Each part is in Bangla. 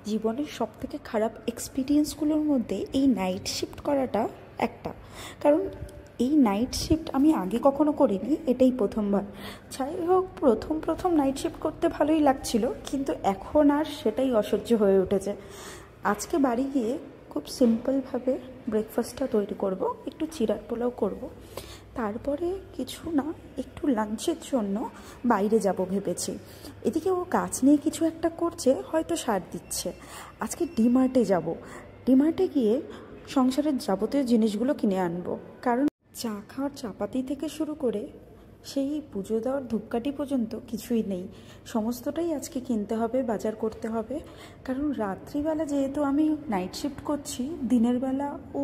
জীবনের সবথেকে খারাপ এক্সপিরিয়েন্সগুলোর মধ্যে এই নাইট শিফট করাটা একটা। কারণ এই নাইট শিফট আমি আগে কখনো করিনি, এটাই প্রথমবার। যাই হোক, প্রথম প্রথম নাইট শিফট করতে ভালোই লাগছিল, কিন্তু এখন আর সেটাই অসহ্য হয়ে উঠেছে। আজকে বাড়ি গিয়ে খুব সিম্পলভাবে ব্রেকফাস্টটা তৈরি করব, একটু চিড়ার পোলাও করব, তারপরে কিছু না একটু লাঞ্চের জন্য বাইরে যাব ভেবেছি। এদিকে ও কাজ নিয়ে কিছু একটা করছে, হয়তো সার দিচ্ছে। আজকে ডিমার্টে যাব, ডিমার্টে গিয়ে সংসারের যাবতীয় জিনিসগুলো কিনে আনবো। কারণ চা খাওয়ার চাপাতি থেকে শুরু করে সেই পুজো দেওয়ার ধূপকাঠি পর্যন্ত কিছুই নেই, সমস্তটাই আজকে কিনতে হবে, বাজার করতে হবে। কারণ রাত্রিবেলা যেহেতু আমি নাইট শিফট করছি, দিনের বেলা ও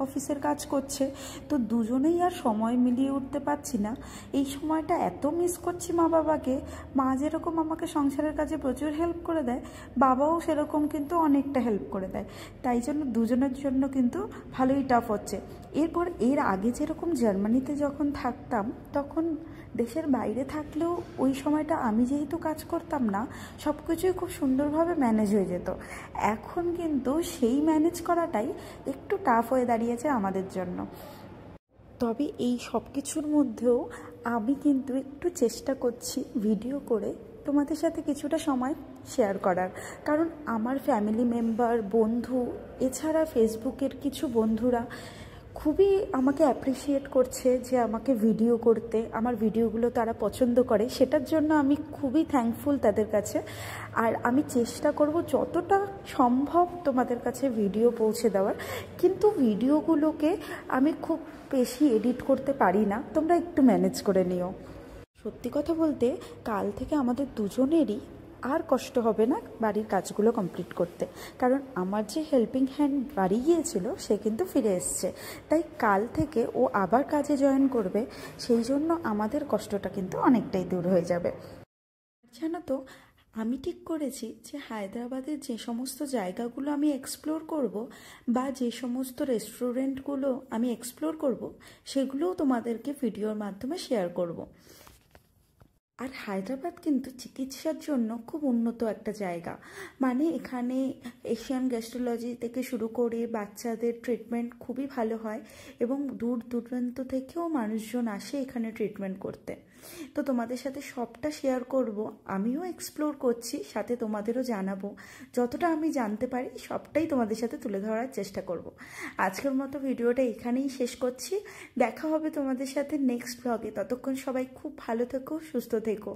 অফিসের কাজ করছে, তো দুজনেই আর সময় মিলিয়ে উঠতে পারছি না। এই সময়টা এত মিস করছি মা বাবাকে। মা যেরকম আমাকে সংসারের কাজে প্রচুর হেল্প করে দেয়, বাবাও সেরকম কিন্তু অনেকটা হেল্প করে দেয়। তাই জন্য দুজনের জন্য কিন্তু ভালোই টাফ হচ্ছে। এর আগে যেরকম জার্মানিতে যখন থাকতাম, তখন দেশের বাইরে থাকলেও ওই সময়টা আমি যেহেতু কাজ করতাম না, সব কিছুই খুব সুন্দরভাবে ম্যানেজ হয়ে যেত। এখন কিন্তু সেই ম্যানেজ করাটাই একটু টাফ হয়ে দাঁড়িয়েছে আমাদের জন্য। তবে এই সব কিছুর মধ্যেও আমি কিন্তু একটু চেষ্টা করছি ভিডিও করে তোমাদের সাথে কিছুটা সময় শেয়ার করার। কারণ আমার ফ্যামিলি মেম্বার, বন্ধু, এছাড়া ফেসবুকের কিছু বন্ধুরা খুবই আমাকে অ্যাপ্রিসিয়েট করছে যে আমাকে ভিডিও করতে, আমার ভিডিওগুলো তারা পছন্দ করে, সেটার জন্য আমি খুবই থ্যাঙ্কফুল তাদের কাছে। আর আমি চেষ্টা করব যতটা সম্ভব তোমাদের কাছে ভিডিও পৌঁছে দেওয়ার, কিন্তু ভিডিওগুলোকে আমি খুব বেশি এডিট করতে পারি না, তোমরা একটু ম্যানেজ করে নিও। সত্যি কথা বলতে, কাল থেকে আমাদের দুজনেরই আর কষ্ট হবে না বাড়ির কাজগুলো কমপ্লিট করতে। কারণ আমার যে হেল্পিং হ্যান্ড বাড়ি গিয়েছিল, সে কিন্তু ফিরে এসছে। তাই কাল থেকে ও আবার কাজে জয়েন করবে, সেই জন্য আমাদের কষ্টটা কিন্তু অনেকটাই দূর হয়ে যাবে। জানো তো, আমি ঠিক করেছি যে হায়দ্রাবাদের যে সমস্ত জায়গাগুলো আমি এক্সপ্লোর করব, বা যে সমস্ত রেস্টুরেন্টগুলো আমি এক্সপ্লোর করব, সেগুলোও তোমাদেরকে ভিডিওর মাধ্যমে শেয়ার করব। আর হায়দ্রাবাদ কিন্তু চিকিৎসার জন্য খুব উন্নত একটা জায়গা। মানে এখানে এশিয়ান গ্যাস্ট্রোলজি থেকে শুরু করে বাচ্চাদের ট্রিটমেন্ট খুবই ভালো হয়, এবং দূর দূরান্ত থেকেও মানুষজন আসে এখানে ট্রিটমেন্ট করতে। তো তোমাদের সাথে সবটা শেয়ার করব, আমিও এক্সপ্লোর করছি, সাথে তোমাদেরও জানাবো। যতটা আমি জানতে পারি সবটাই তোমাদের সাথে তুলে ধরার চেষ্টা করব। আজকের মতো ভিডিওটা এখানেই শেষ করছি। দেখা হবে তোমাদের সাথে নেক্সট ব্লগে। ততক্ষণ সবাই খুব ভালো থেকো, সুস্থ থেকো।